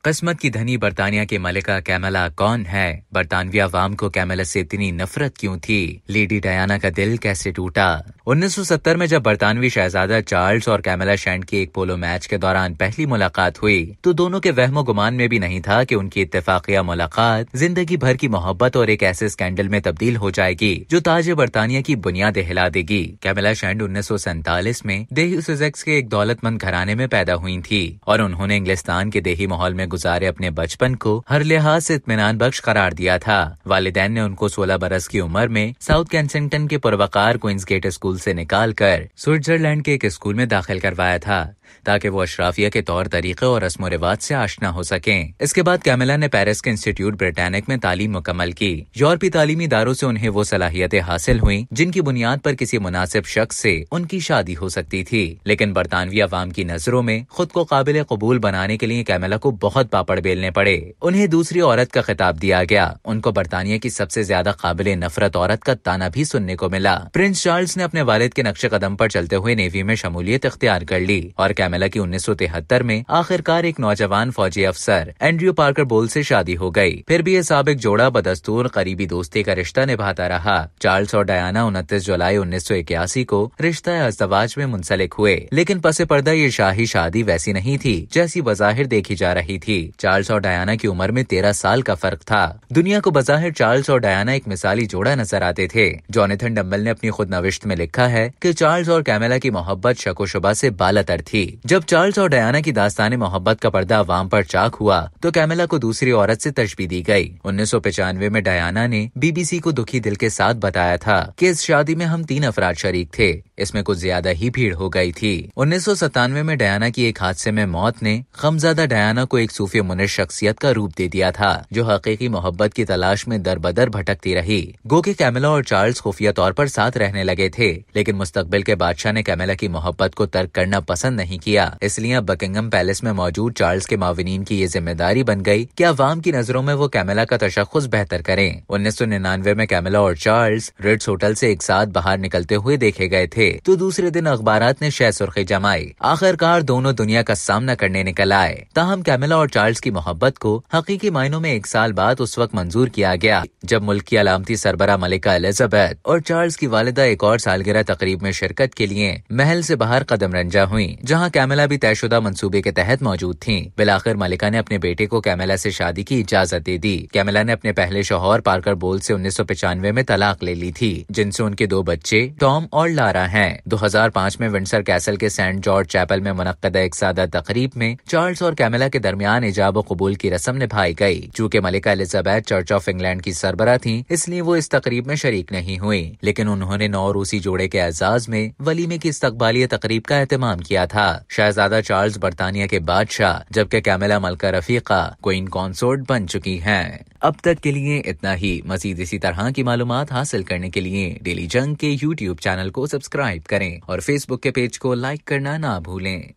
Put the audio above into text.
किस्मत की धनी बरतानिया की मलिका कैमला कौन है? बरतानवी अवाम को कैमला से इतनी नफरत क्यों थी? लेडी डायना का दिल कैसे टूटा? 1970 में जब बरतानवी शहजादा चार्ल्स और कैमला शैंड की एक पोलो मैच के दौरान पहली मुलाकात हुई तो दोनों के वहमो गुमान में भी नहीं था कि उनकी इत्तेफाकिया मुलाकात जिंदगी भर की मोहब्बत और एक ऐसे स्कैंडल में तब्दील हो जाएगी जो ताज बरतानिया की बुनियादें हिला देगी। कैमला शैंड 1947 में देही सुसेक्स के एक दौलतमंद घराने में पैदा हुई थी और उन्होंने इंग्लिस्तान के देही माहौल में गुजारे अपने बचपन को हर लिहाज से इत्मीनान बख्श करार दिया था। वालिदैन ने उनको 16 बरस की उम्र में साउथ कैंसिंगटन के पुरवकार क्वींस गेट स्कूल से निकालकर स्विट्जरलैंड के एक स्कूल में दाखिल करवाया था ताकि वो अशराफिया के तौर तरीके और रस्म रिवाज से आशना हो सकें। इसके बाद कैमला ने पेरिस के इंस्टीट्यूट ब्रिटानिक में तालीम मुकम्मल की। यूरोपीय तालीमी इदारों से उन्हें वो सलाहियतें हासिल हुई जिनकी बुनियाद पर किसी मुनासिब शख्स से उनकी शादी हो सकती थी। लेकिन बरतानवी अवाम की नजरों में खुद को काबिल कबूल बनाने के लिए कैमला को बहुत पापड़ बेलने पड़े। उन्हें दूसरी औरत का खिताब दिया गया। उनको बरतानिया की सबसे ज्यादा काबिल नफरत औरत का ताना भी सुनने को मिला। प्रिंस चार्ल्स ने अपने वालिद के नक्शे कदम पर चलते हुए नेवी में शमूलियत इख्तियार कर ली और कैमला की 1973 में आखिरकार एक नौजवान फौजी अफसर एंड्रयू पार्कर बोल से शादी हो गई। फिर भी ये साबिक जोड़ा बदस्तूर करीबी दोस्ती का रिश्ता निभाता रहा। चार्ल्स और डायना 29 जुलाई 1981 को रिश्ता अज़दवाज में मुंसलिक हुए, लेकिन पसे पर्दा ये शाही शादी वैसी नहीं थी जैसी बज़ाहिर देखी जा रही थी। चार्ल्स और डायना की उम्र में 13 साल का फर्क था। दुनिया को बज़ाहिर चार्ल्स और डायना एक मिसाली जोड़ा नजर आते थे। जोनाथन डम्बल ने अपनी खुद नविश्त में लिखा है कि चार्ल्स और कैमला की मोहब्बत शको शुबा से बालातर थी। जब चार्ल्स और डायना की दास्तान मोहब्बत का पर्दा अवाम पर चाक हुआ तो कैमला को दूसरी औरत से तशबीह दी गई। 1995 में डायना ने बीबीसी को दुखी दिल के साथ बताया था कि इस शादी में हम 3 अफराद शरीक थे, इसमें कुछ ज्यादा ही भीड़ हो गई थी। 1997 में डायना की एक हादसे में मौत ने गमज़दा डायना को एक सूफी मुनिर शख्सियत का रूप दे दिया था जो हकीकी मोहब्बत की तलाश में दर बदर भटकती रही। गो के कैमला और चार्ल्स खुफिया तौर पर साथ रहने लगे थे, लेकिन मुस्तकबिल के बादशाह ने कैमला की मोहब्बत को तर्क करना पसंद नहीं किया। इसलिए अब बकिंगम पैलेस में मौजूद चार्ल्स के माविनीन की ये जिम्मेदारी बन गई कि अवाम की नजरों में वो कैमला का तशख्खुस बेहतर करें। 1999 में कैमला और चार्ल्स रिट्स होटल से एक साथ बाहर निकलते हुए देखे गए थे तो दूसरे दिन अखबारात ने शह सुर्खी जमाई। आखिरकार दोनों दुनिया का सामना करने निकल आए। ताहम कैमला और चार्ल्स की मोहब्बत को हकीकी मायनों में 1 साल बाद उस वक्त मंजूर किया गया जब मुल्क की अलामती सरबरा मलिका एलिजाबेथ और चार्ल्स की वालिदा एक और सालगिरह तकरीब में शिरकत के लिए महल से बाहर कदम रंजा हुई, जहाँ कैमला भी तयशुदा मंसूबे के तहत मौजूद थीं। बिलाखिर मलिका ने अपने बेटे को कैमला से शादी की इजाजत दे दी। कैमला ने अपने पहले शौहर पार्कर बोल से 1995 में तलाक ले ली थी, जिनसे उनके 2 बच्चे टॉम और लारा हैं। 2005 में विंडसर कैसल के सेंट जॉर्ज चैपल में मुनक्कदा एक सादा तकरीब में चार्ल्स और कैमला के दरमियान इजाब व कबूल की रस्म निभाई गई। चूँकि मलिका एलिजाबेथ चर्च ऑफ इंग्लैंड की सरबरा थी, इसलिए वो इस तकरीब में शरीक नहीं हुई, लेकिन उन्होंने नौ रूसी जोड़े के एजाज में वलीमे की इस्तकबालिया तकरीब का एहतमाम किया था। शहजादा चार्ल्स बरतानिया के बादशाह जबकि कैमला मलका रफीका क्वीन कॉन्सोर्ट बन चुकी हैं। अब तक के लिए इतना ही। मजीद इसी तरह की मालूमात हासिल करने के लिए डेली जंग के YouTube चैनल को सब्सक्राइब करें और Facebook के पेज को लाइक करना ना भूलें।